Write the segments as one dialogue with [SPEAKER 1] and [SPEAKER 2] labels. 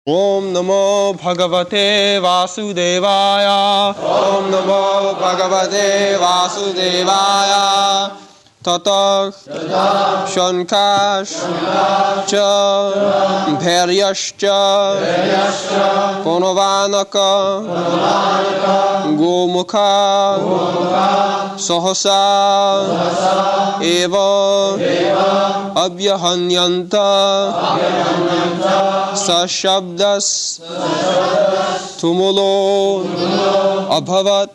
[SPEAKER 1] Om Namo Bhagavate Vasudevaya. Om Namo Bhagavate Vasudevaya. Tata Shankash Cha Bharyascha Ponovanaka Gomukha Sahasa Eva Abhyahanyanta Sashabdas Tumulo Abhavat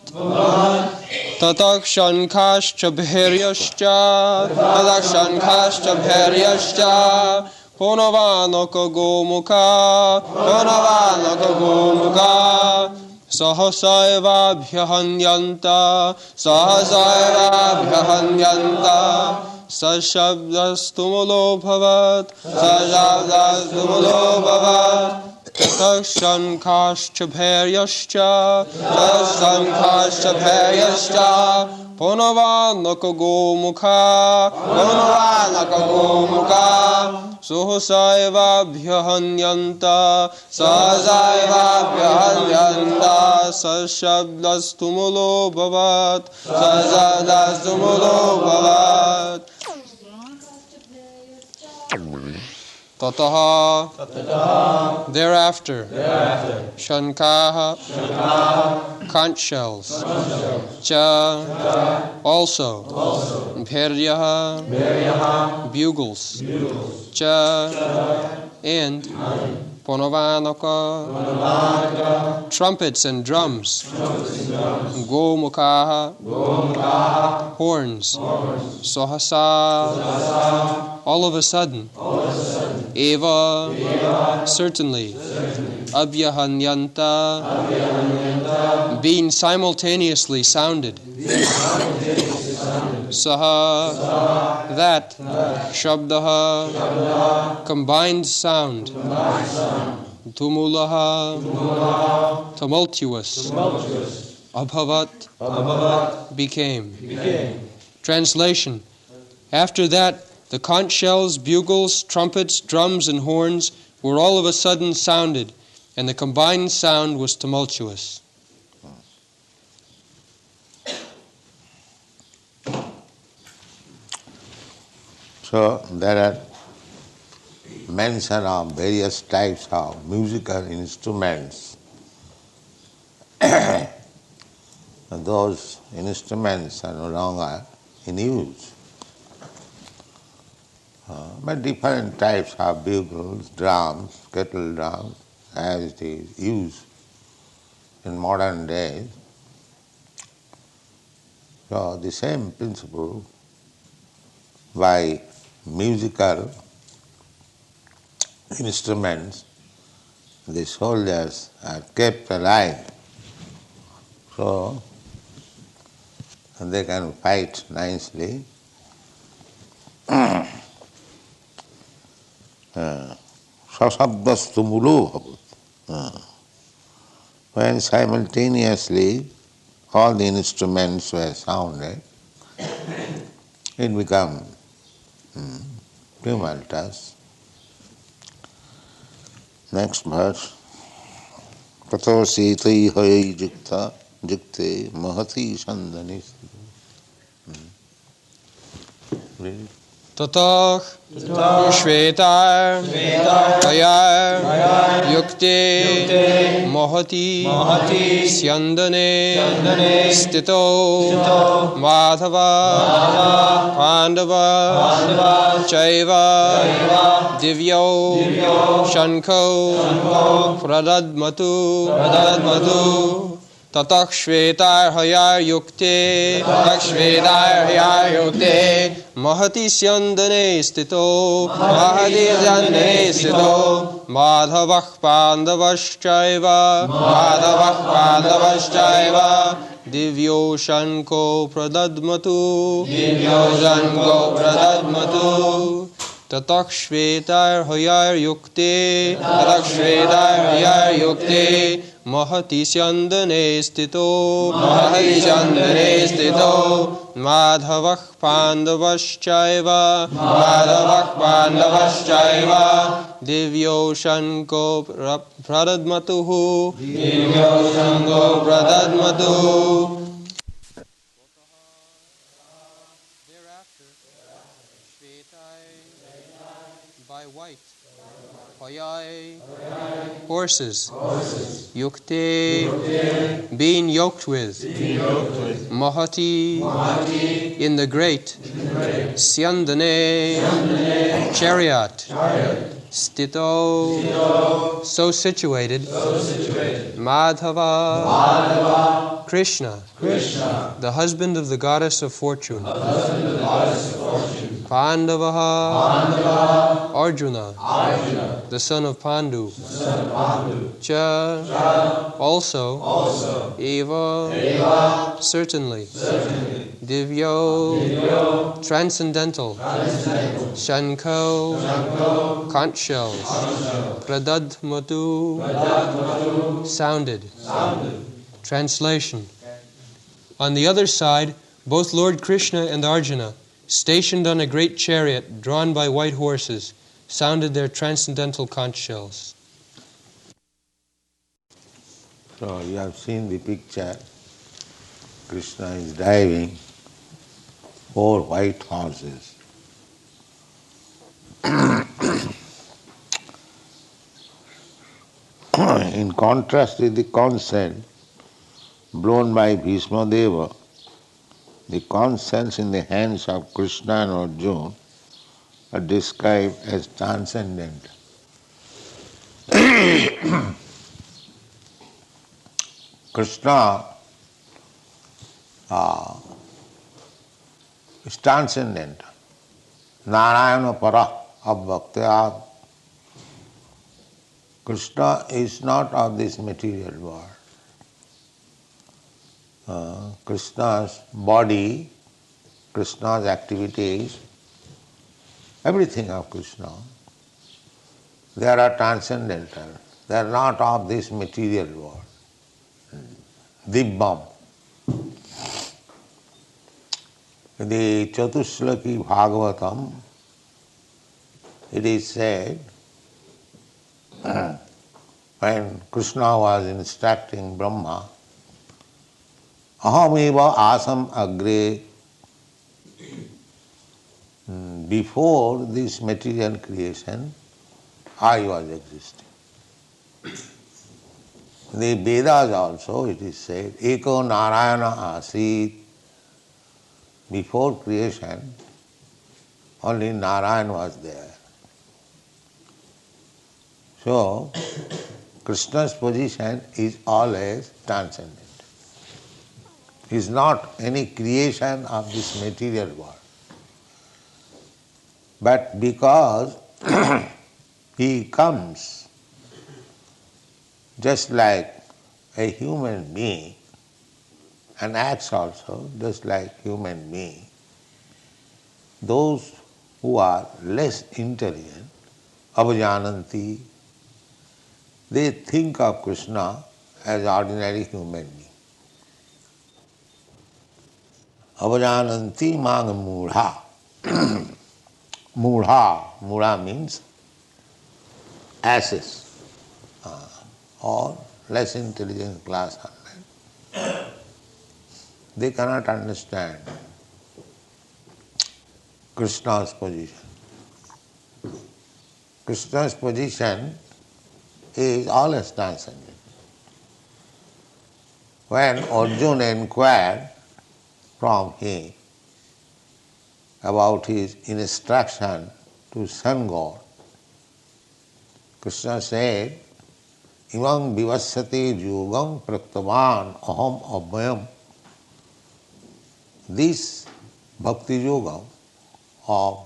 [SPEAKER 1] Tatak Shankascha Bharyascha Ponovanaka Gomukha Sahasaiva Bhyahanyanta Sashabdas Tumulo Bhavat Tatak Shankascha Bharyascha Ponovanaka Gomukha Sahasaiva Bhyahanyanta Sashabdas Tumulo Bhavat Tataha thereafter Shankaha conch shells Cha also Bharyaha bugles Cha and Ponovanaka trumpets and drums Gomukha horns Sahasa all of a sudden Eva certainly Abhyahanyanta being simultaneously sounded Saha that Shabdaha combined sound Tumulaha tumultuous Abhavat became. Translation. After that the conch shells, bugles, trumpets, drums, and horns were all of a sudden sounded, and the combined sound was tumultuous.
[SPEAKER 2] So there are mention of various types of musical instruments. Those instruments are no longer in use. But different types of bugles, drums, kettle drums, as it is used in modern days. So the same principle by musical instruments the soldiers are kept alive, so they can fight nicely. Sasabdastumulo. When simultaneously all the instruments were sounded, it became tumultuous. Next verse. Tato siti hai gītā jikte mahati sandhani.
[SPEAKER 1] Tatah Shvetar Hayar Yukte Mahati Syandane Stito Madhava Pandava Chaiva Divyo Shanko Pradadmatu Tatak Shvetar Hayar Yukte Mahati Syandane Stito Madhavah Pandavaschaiva Divyo Shanko Pradadmatu Tatak Shvetar Hayar Yukte Mahati Syandane Stito Madhavah Pandavaschaiva Divyo Shanko Pradadmatuhu Thereafter, Shvetai, by white, Hoyai, horses, Yukte, being yoked with, Mahati, in the great, Syandane, chariot, Stito, so situated, Madhava, Krishna, the husband of the goddess of fortune, Pandavaha, Arjuna, the son of Pandu, Cha, also, Eva, certainly, Divyo, transcendental, Shanko, conch shells, Pradadmatu, sounded. Translation. On the other side, both Lord Krishna and Arjuna, stationed on a great chariot drawn by white horses, sounded their transcendental conch shells.
[SPEAKER 2] So you have seen the picture. Krishna is driving 4 white horses. In contrast with the conch shell blown by Bhishma Deva, the conch shells in the hands of Krishna and Arjuna are described as transcendent. Krishna is transcendent. Narayana para abhaktya. Krishna is not of this material world. Krishna's body, Krishna's activities, everything of Krishna, they are transcendental. They are not of this material world. Dibbam. The Chatushlaki Bhagavatam, it is said, when Krishna was instructing Brahma, Ahameva asam agre, before this material creation, I was existing. In the Vedas also it is said, Eko Narayana asit. Before creation, only Narayan was there. So, Krishna's position is always transcendent. He is not any creation of this material world. But because he comes just like a human being and acts also just like human being, those who are less intelligent, avajananti, they think of Krishna as ordinary human being. Avajananti mang mudha. Mudha means asses or less intelligent class of men. They cannot understand Krishna's position. Krishna's position is always transcendent. When Arjuna inquired from him about his instruction to sun god, Krishna said, Imam vivasyate yogam praktavan aham abhayam. This bhakti yoga of,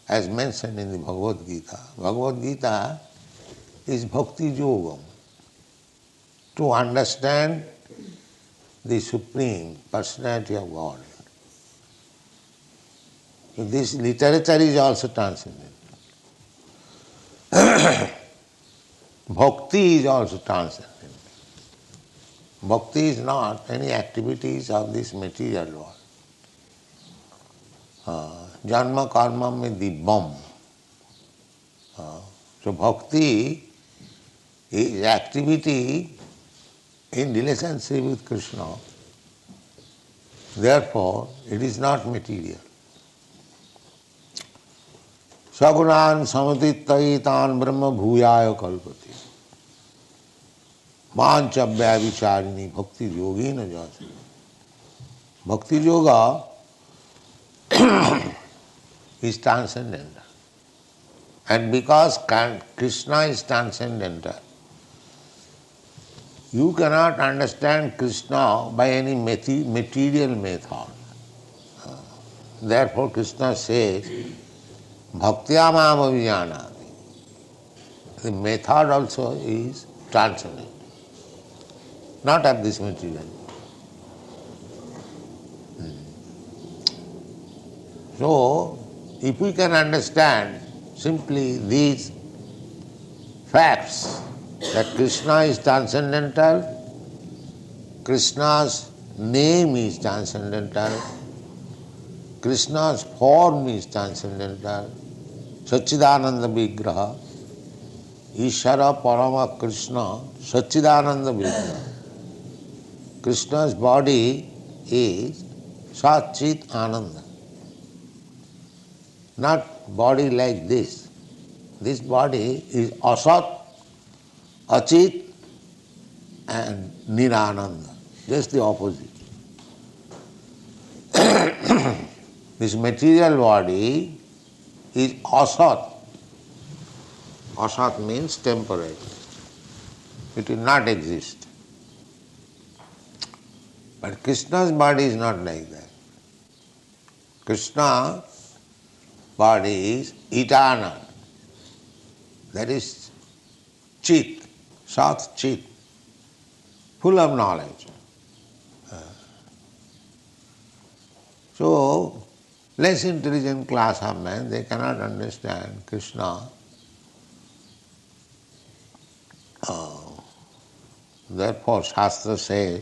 [SPEAKER 2] as mentioned in the Bhagavad Gita, Bhagavad Gita is bhakti yoga, to understand the Supreme Personality of God. So this literature is also transcendent. Bhakti is also transcendent. Bhakti is not any activities of this material world. Janma karma mein dibbam. So bhakti is activity in relationship with Krishna. Therefore, it is not material. Sagunan samatitaitan brahma bhuyaya kalpati. Mancha vyavicharini bhakti yogina jati. Bhakti yoga is transcendental. And because Krishna is transcendental, you cannot understand Krishna by any material method. Therefore Krishna says, bhaktya mam avijanati. The method also is transcendent, not of this material. So, if we can understand simply these facts, that Krishna is transcendental, Krishna's name is transcendental, Krishna's form is transcendental, Satchidananda Vigraha, Ishara Parama Krishna, Satchidananda Vigraha. Krishna's body is Satchit Ananda. Not body like this. This body is Asat, Achit and Nirananda. Just the opposite. This material body is Asat. Asat means temporary. It will not exist. But Krishna's body is not like that. Krishna's body is eternal. That is Chit, Sat Chit, full of knowledge. So, less intelligent class of men, they cannot understand Krishna. Therefore, Shastra says,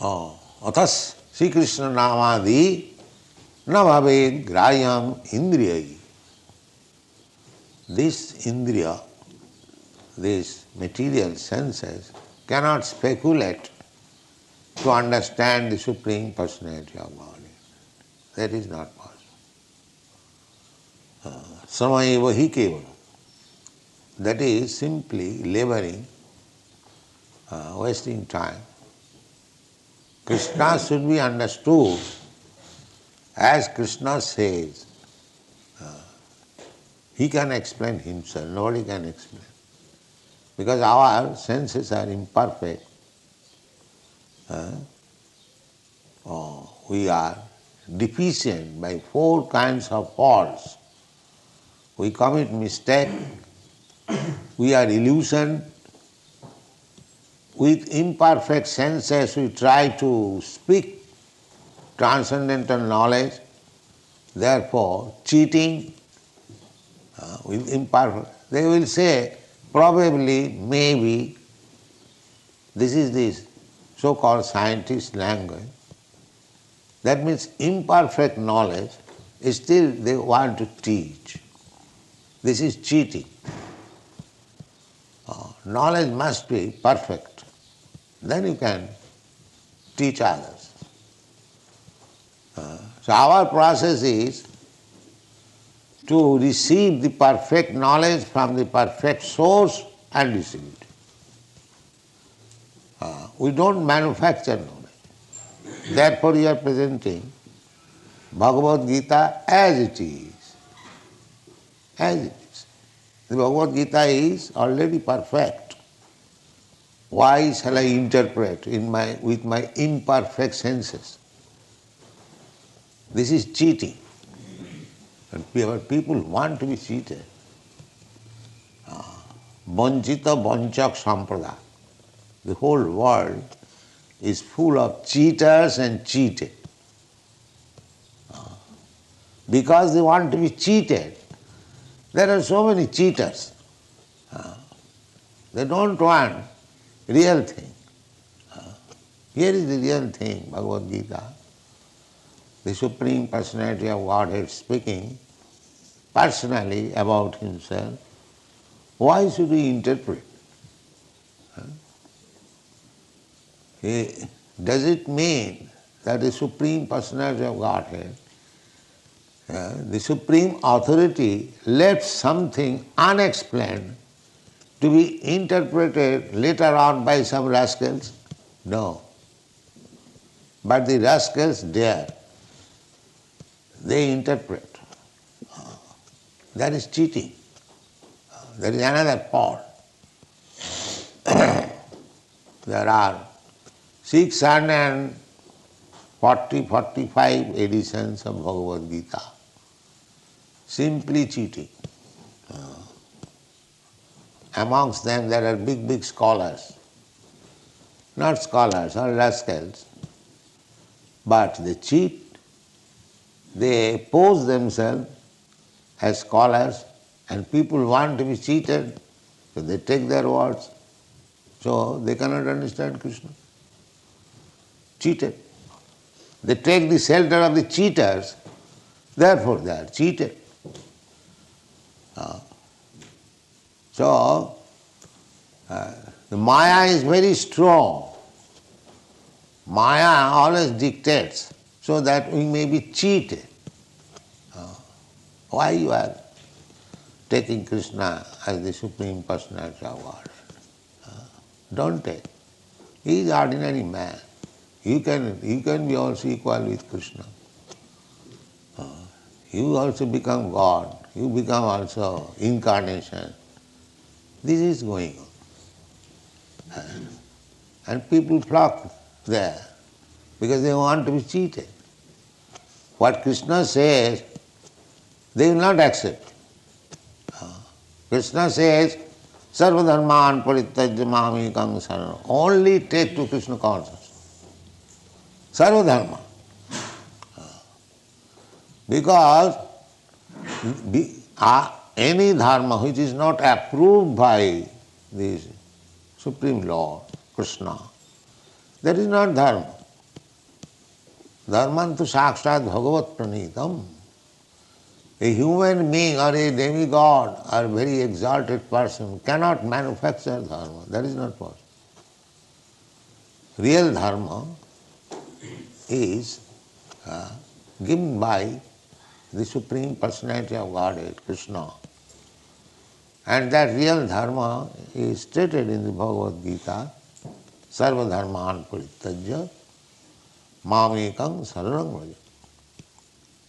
[SPEAKER 2] Atas Sri Krishna Namadi na bhaved grayam indriyai. This indriya, these material senses, cannot speculate to understand the Supreme Personality of Godhead. That is not possible. Samayeva hi kevala. That is simply laboring, wasting time. Krishna should be understood as Krishna says. He can explain himself, nobody can explain. Because our senses are imperfect. We are deficient by 4 kinds of faults. We commit mistake, we are illusioned. With imperfect senses we try to speak transcendental knowledge, therefore cheating with imperfect. They will say, probably, maybe, this is this so-called scientist language. That means imperfect knowledge, still they want to teach. This is cheating. Knowledge must be perfect. Then you can teach others. So our process is to receive the perfect knowledge from the perfect source and distribute it. We don't manufacture knowledge. Therefore we are presenting Bhagavad Gita as it is. As it is. The Bhagavad Gita is already perfect. Why shall I interpret with my imperfect senses? This is cheating. And people want to be cheated. Vanchita vanchak sampradaya. The whole world is full of cheaters and cheated. Because they want to be cheated, there are so many cheaters. They don't want real thing. Here is the real thing, Bhagavad Gita. The Supreme Personality of Godhead speaking personally about himself. Why should we interpret? Does it mean that the Supreme Personality of Godhead, the Supreme Authority, left something unexplained to be interpreted later on by some rascals? No. But the rascals dare. They interpret. That is cheating. That is another part. There are 645 editions of Bhagavad Gita. Simply cheating. Amongst them there are big scholars. Not scholars, or rascals. But they cheat. They pose themselves as scholars, and people want to be cheated, so they take their words. So they cannot understand Krishna. Cheated. They take the shelter of the cheaters, therefore they are cheated. So the Maya is very strong. Maya always dictates so that we may be cheated. Why you are taking Krishna as the Supreme Personality of God? Don't take. He is ordinary man. You can be also equal with Krishna. You also become God. You become also incarnation. This is going on. And people flock there because they want to be cheated. What Krishna says, they will not accept. Krishna says, Sarva dharman parityajya mamekam saranam. Only take to Krishna consciousness. Sarva dharma. Because any dharma which is not approved by the Supreme Lord, Krishna, that is not dharma. Dharman tu sakshat bhagavat pranitam. A human being or a demigod or very exalted person cannot manufacture dharma. That is not possible. Real dharma is given by the Supreme Personality of Godhead, Krishna. And that real dharma is stated in the Bhagavad Gita, Sarva dharman parityajya mamekam saranam vraja.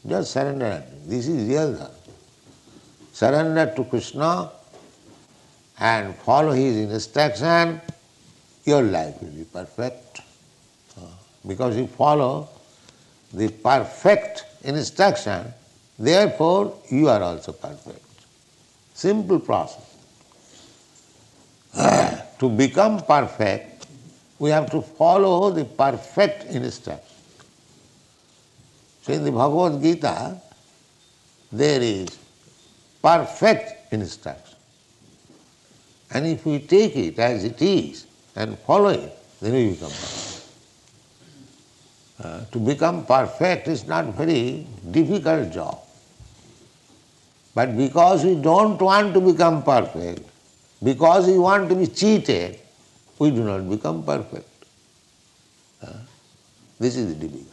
[SPEAKER 2] Just surrender. This is real dharma. Surrender to Krishna and follow his instruction, your life will be perfect. Because you follow the perfect instruction, therefore you are also perfect. Simple process. To become perfect, we have to follow the perfect instruction. So in the Bhagavad Gita, there is perfect instruction. And if we take it as it is and follow it, then we become perfect. To become perfect is not a very difficult job. But because we don't want to become perfect, because we want to be cheated, we do not become perfect. This is the difficult.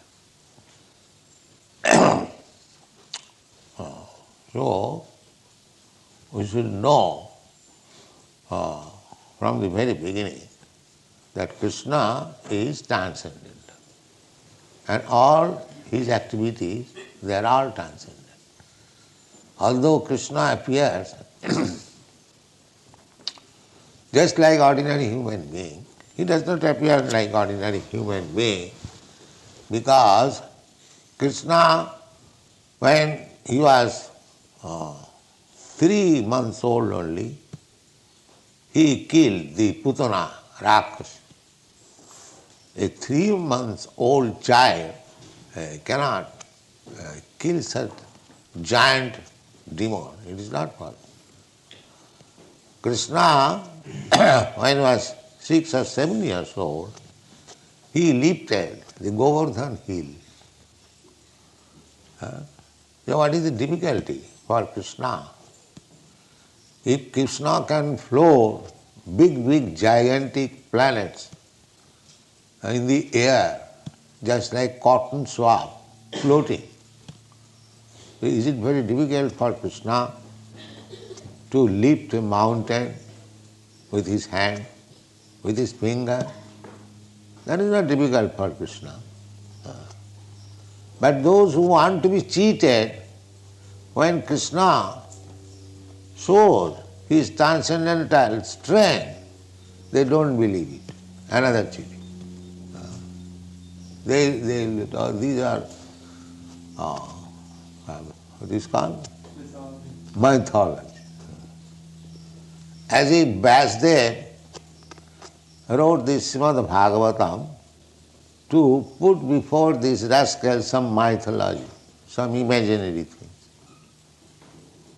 [SPEAKER 2] So, we should know from the very beginning that Krishna is transcendent. And all his activities, they are all transcendent. Although Krishna appears just like ordinary human being, he does not appear like ordinary human being because Krishna, when he was 3 months old only, he killed the Putana, Raksha. A 3 months old child cannot kill such giant demon. It is not possible. Krishna, when he was 6 or 7 years old, he lifted the Govardhan hill. So what is the difficulty for Krishna? If Krishna can float big, gigantic planets in the air, just like cotton swab floating, is it very difficult for Krishna to lift a mountain with his hand, with his finger? That is not difficult for Krishna. But those who want to be cheated, when Krishna shows his transcendental strength, they don't believe it. Another cheating. These are what is called? Mythology. As if Vyasdev wrote this Srimad Bhagavatam to put before these rascals some mythology, some imaginary things.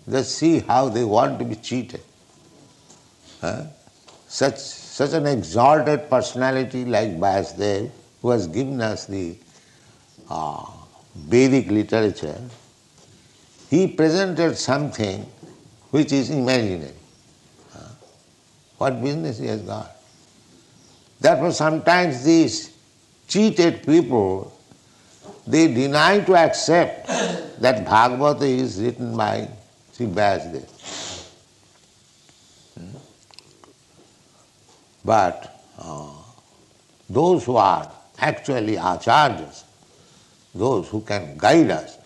[SPEAKER 2] Just see how they want to be cheated. Such an exalted personality like Vyasdev, who has given us the Vedic literature, he presented something which is imaginary. What business he has got? Therefore sometimes these cheated people, they deny to accept that Bhagavata is written by Sri Vyasdev. But those who are actually acharyas, those who can guide us,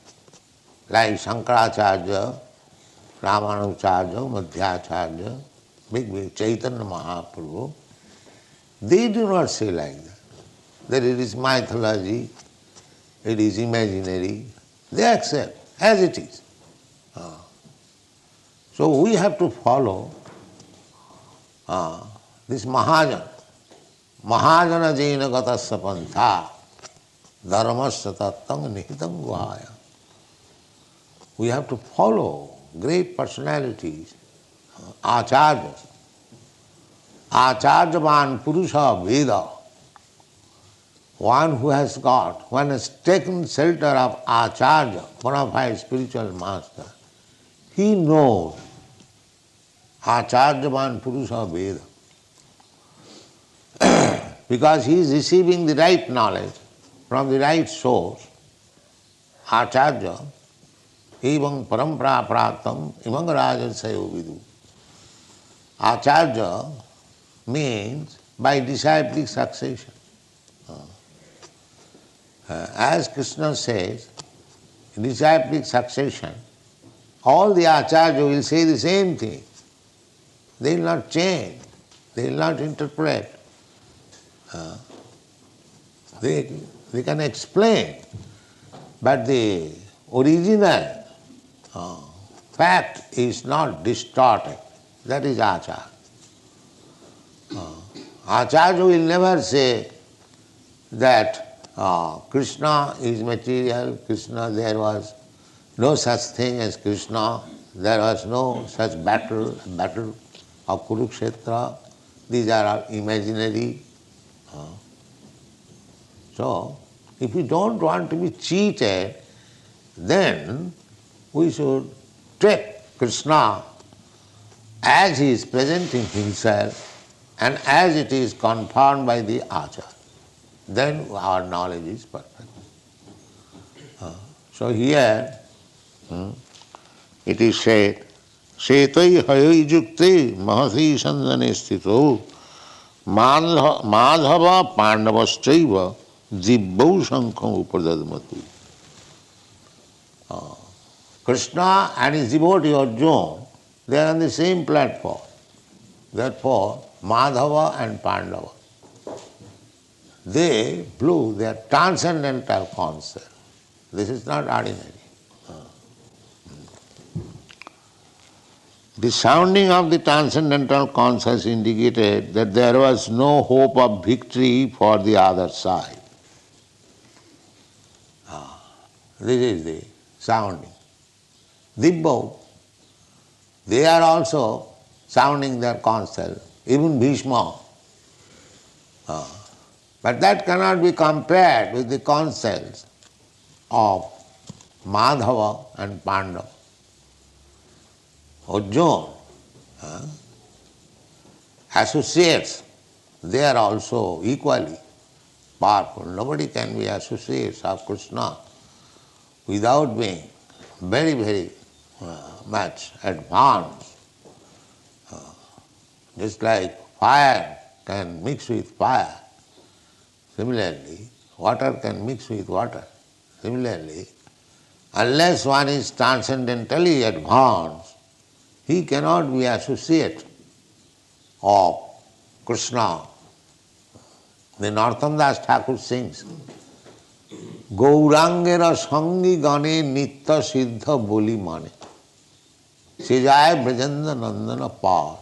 [SPEAKER 2] like Shankaracharya, Ramanujarya, Madhyacharya, big Chaitanya Mahaprabhu, they do not say like that it is mythology, it is imaginary. They accept as it is. So we have to follow this Mahajana. Mahajana jena gatasya pantha dharmasya tattam nihitam guhaya. We have to follow great personalities, acharyas. Acharyavan purusha veda. One who has taken shelter of acharya, bona fide spiritual master, he knows acharyavan purusha veda. Because he is receiving the right knowledge from the right source, acharya, evam parampara praptam imam rajasayo vidu. Acharya means by disciplic succession. As Krishna says, disciplic succession, all the acharya will say the same thing. They will not change, they will not interpret. They can explain, but the original fact is not distorted. That is acharya. Acharya will never say that Krishna is material, Krishna, there was no such thing as Krishna, there was no such battle of Kurukshetra, these are all imaginary. So, if we don't want to be cheated, then we should take Krishna as he is presenting himself and as it is confirmed by the acharya. Then our knowledge is perfect. So here it is said, Setai hayai jukte mahasi sandane sthito madhava pandavaschaiva dibbau sankham upadadmatu. Krishna and his devotee Arjuna, they are on the same platform. Therefore, Madhava and Pandava, they blew their transcendental concert. This is not ordinary. The sounding of the transcendental concerts indicated that there was no hope of victory for the other side. This is the sounding. Dibbau, they are also sounding their concert. Even Bhishma, But that cannot be compared with the conscience of Madhava and Pandava. Arjuna, associates, they are also equally powerful. Nobody can be associates of Krishna without being very, very much advanced. Just like fire can mix with fire, similarly, water can mix with water. Similarly, unless one is transcendentally advanced, he cannot be associate of Krishna. The Narottam Das Thakur sings, Gaurangera sangi gane nitya siddha boli mane, sejaya brajanda nandana par.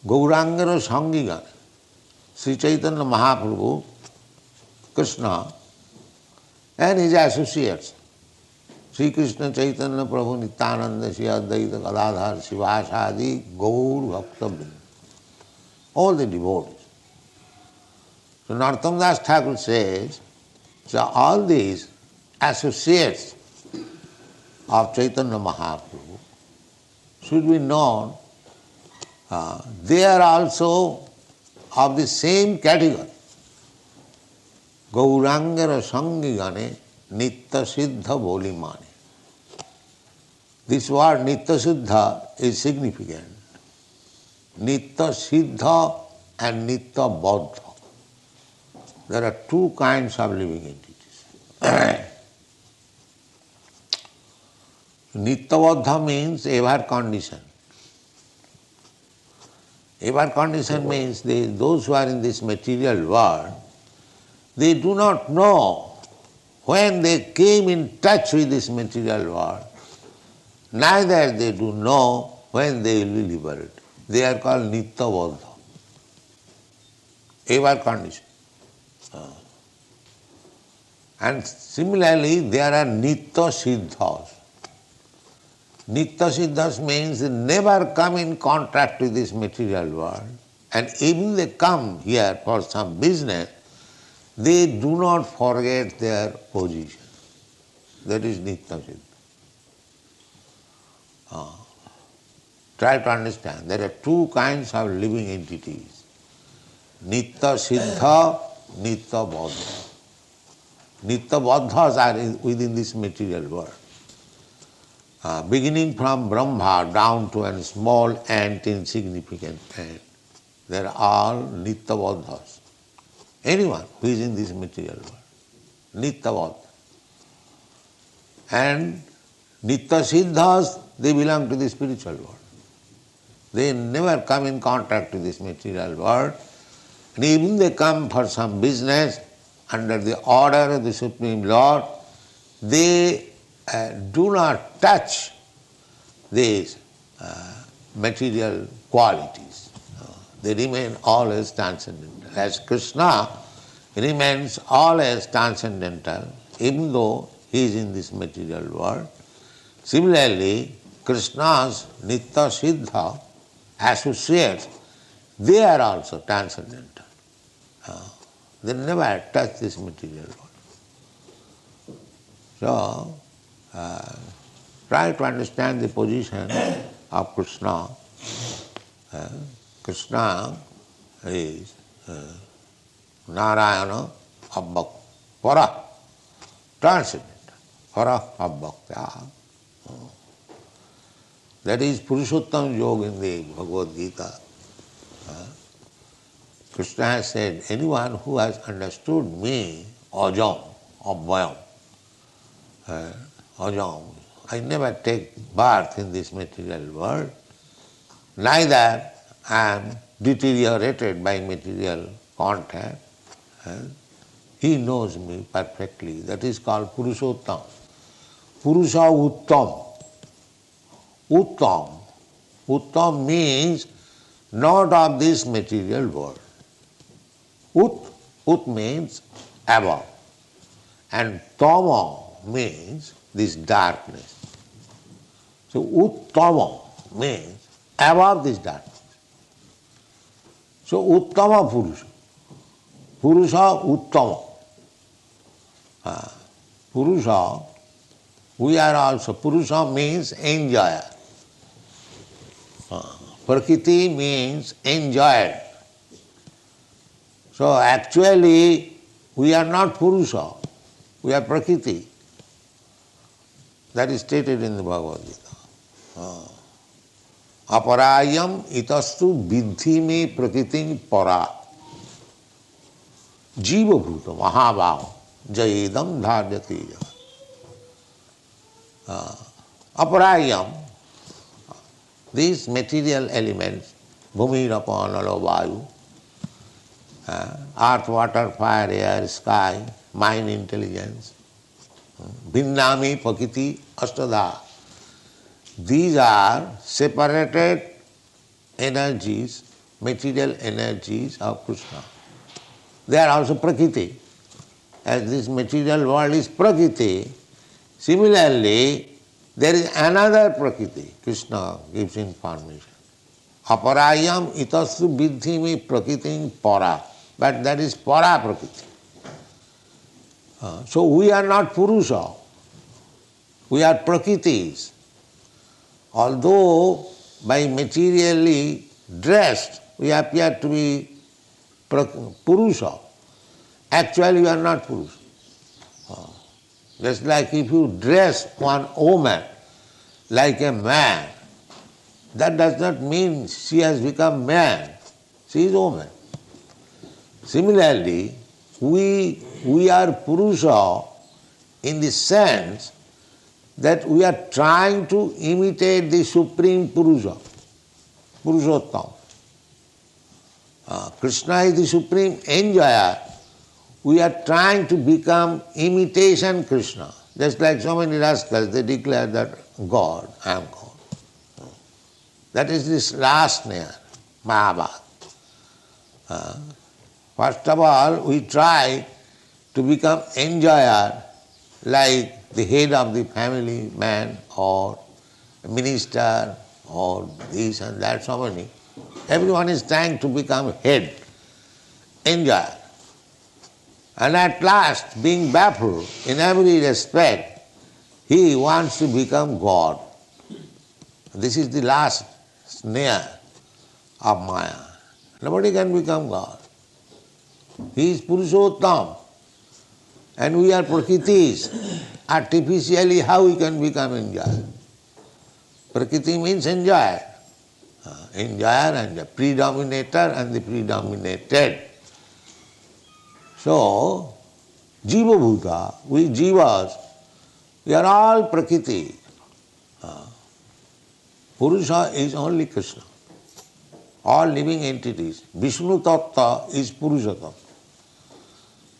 [SPEAKER 2] Gaurangera sangi gane, Sri Chaitanya Mahaprabhu, Krishna, and his associates, Sri Krishna Chaitanya Prabhu Nityananda Shri Advaita Gadadhar Sivasadi Gaur Bhakta Vrinda, all the devotees. So Narottam Das Thakur says, so all these associates of Chaitanya Mahaprabhu should be known, they are also of the same category. Gaurangara sangi gane nitya siddha boli mane. This word nitya siddha is significant. Nitya siddha and nitya baddha. There are two kinds of living entities. Nitya baddha means ever conditioned. Ever conditioned means those who are in this material world, they do not know when they came in touch with this material world, neither they do know when they will be liberated. They are called nitya baddha, ever conditioned. And similarly, there are nitya siddhas. Nitya siddhas means they never come in contact with this material world, and even they come here for some business, they do not forget their position. That is nitya siddha. Try to understand. There are two kinds of living entities. Nitya siddha, nitya baddha. Nitya baddhas are within this material world. Beginning from Brahma down to a small ant, insignificant ant, they are all nitya baddhas. Anyone who is in this material world, nitya baddha. And nitya siddhas, they belong to the spiritual world. They never come in contact with this material world, and even they come for some business under the order of the Supreme Lord, they do not touch these material qualities. They remain always transcendental. As Krishna remains always transcendental, even though he is in this material world, similarly, Krishna's nitya siddha associates, they are also transcendental. They never touch this material world. So, try to understand the position of Krishna. Krishna is Narayana Abbhakta, Para, transcendental, Para Abbhakta. That is Purushottam Yoga in the Bhagavad Gītā. Krishna has said, anyone who has understood me, Ajam, Abhayam, Ajam, I never take birth in this material world, neither I am deteriorated by material contact. He knows me perfectly. That is called Purushottam. Purusha Uttam. Uttam. Uttam means not of this material world. Ut means above. And tama means this darkness. So uttama means above this darkness. So Uttama Purusha. Purusha Uttama. Purusha, we are also, Purusha means enjoyer. Prakriti means enjoyed. So actually, we are not Purusha, we are Prakriti. That is stated in the Bhagavad Gita. Aparayam itastu vidhi me prakritim para. Jiva bhuta mahabhav jayedam dharjati. Aparayam, these material elements, bhumi, rapa, nalo, vayu, earth, water, fire, air, sky, mind, intelligence, Bhinnami, Prakriti, Ashtadha. These are separated energies, material energies of Krishna. They are also Prakriti. As this material world is Prakriti, similarly, there is another Prakriti. Krishna gives information. Aparayam itastu vidhimi prakritim para. But that is para Prakriti. So we are not Purusha, we are Prakritis. Although by materially dressed we appear to be Purusha, actually we are not Purusha. Just like if you dress one woman like a man, that does not mean she has become man, she is woman. Similarly, we are Purusha in the sense that we are trying to imitate the Supreme Purusha, Purushottam. Krishna is the Supreme Enjoyer. We are trying to become imitation Krishna. Just like so many rascals, they declare that God, I am God. That is this last snare, Mahabharata. First of all, we try to become enjoyer like the head of the family, man or minister or this and that, so many. Everyone is trying to become head, enjoyer. And at last, being baffled in every respect, he wants to become God. This is the last snare of Maya. Nobody can become God. He is Purushottam. And we are Prakritis. Artificially, how we can become enjoyer? Prakriti means enjoyer. Enjoyer and the predominator and the predominated. So, Jiva Bhuta, we Jivas, we are all Prakriti. Purusha is only Krishna. All living entities. Vishnu Tattva is Purusha Tattva.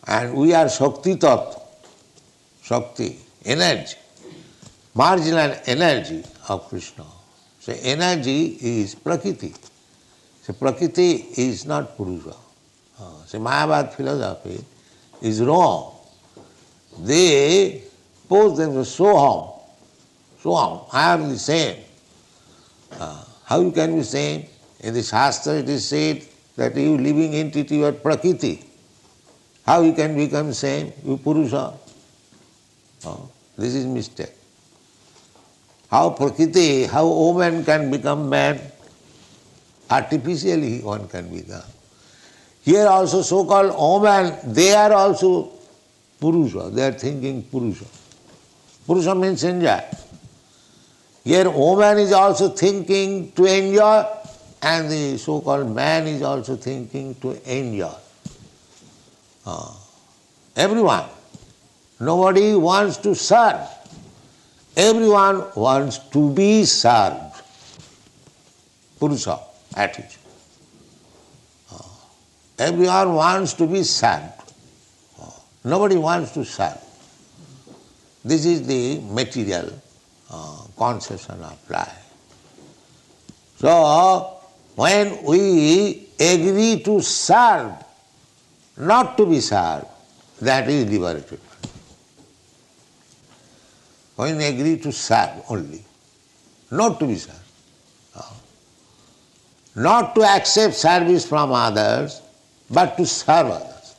[SPEAKER 2] And we are Shakti Tattva. Shakti, energy. Marginal energy of Krishna. So energy is Prakriti. So Prakriti is not Purusha. So Mayavad philosophy is wrong. They pose themselves Soham, I am the same. How you can be same? In the Shastra it is said that you living entity, you are Prakriti. How you can become same? You Purusha. This is mistake. How Prakriti, how woman can become man? Artificially one can become. Here also so-called woman, they are also Purusha. They are thinking Purusha. Purusha means enjoy. Here woman is also thinking to enjoy and the so-called man is also thinking to enjoy. Everyone. Nobody wants to serve. Everyone wants to be served. Purusha attitude. Everyone wants to be served. Nobody wants to serve. This is the material conception of life. So, when we agree to serve, not to be served, that is liberated. When we agree to serve only, not to be served. not to accept service from others, but to serve others.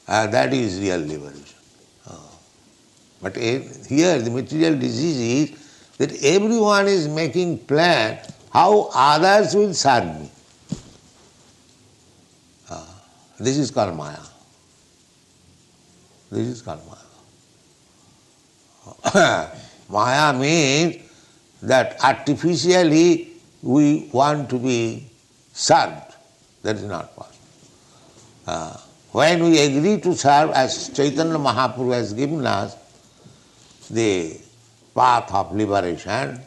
[SPEAKER 2] That is real liberation. But here the material disease is that everyone is making plan how others will serve me. This is called Maya. This is called Maya. Maya means that artificially we want to be served. That is not possible. When we agree to serve, as Chaitanya Mahaprabhu has given us, the path of liberation,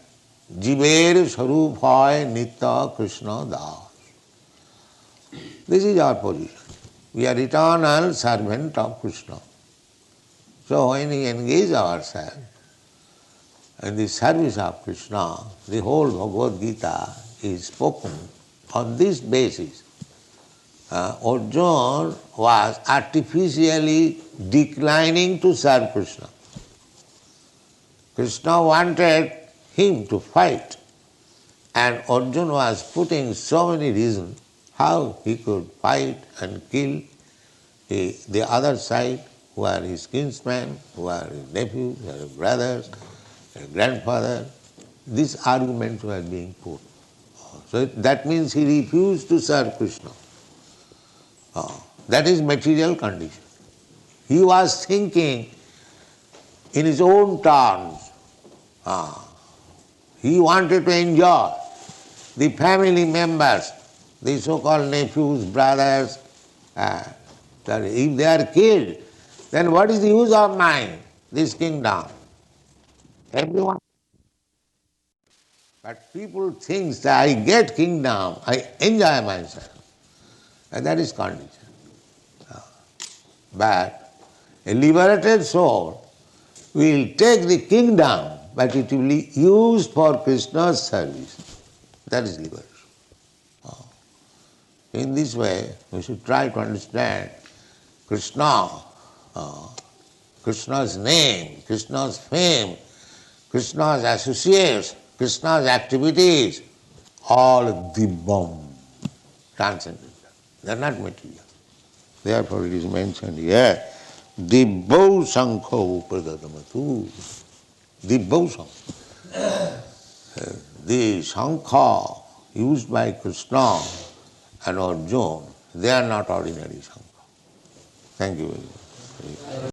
[SPEAKER 2] Jiver Sarup Hoy Nitya Krishna Das. This is our position. We are eternal servant of Krishna. So when we engage ourselves in the service of Krishna, the whole Bhagavad Gita is spoken on this basis. Arjuna was artificially declining to serve Krishna. Krishna wanted him to fight, and Arjuna was putting so many reasons how he could fight and kill the other side, who are his kinsmen, who are his nephews, who are his brothers, his grandfather. These arguments were being put. So that means he refused to serve Krishna. That is material condition. He was thinking in his own terms. He wanted to enjoy the family members, the so-called nephews, brothers. If they are killed, then what is the use of mine, this kingdom? Everyone. But people think that I get kingdom, I enjoy myself. And that is condition. But a liberated soul will take the kingdom, but it will be used for Krishna's service. That is liberation. In this way, we should try to understand Krishna, Krishna's name, Krishna's fame, Krishna's associates, Krishna's activities, all dibbam, transcendental. They are not material. Therefore it is mentioned here, dibbau sankho pradadamatu. Dibbau sankho. The sankha used by Krishna and Arjuna, they are not ordinary sankha. Thank you very much.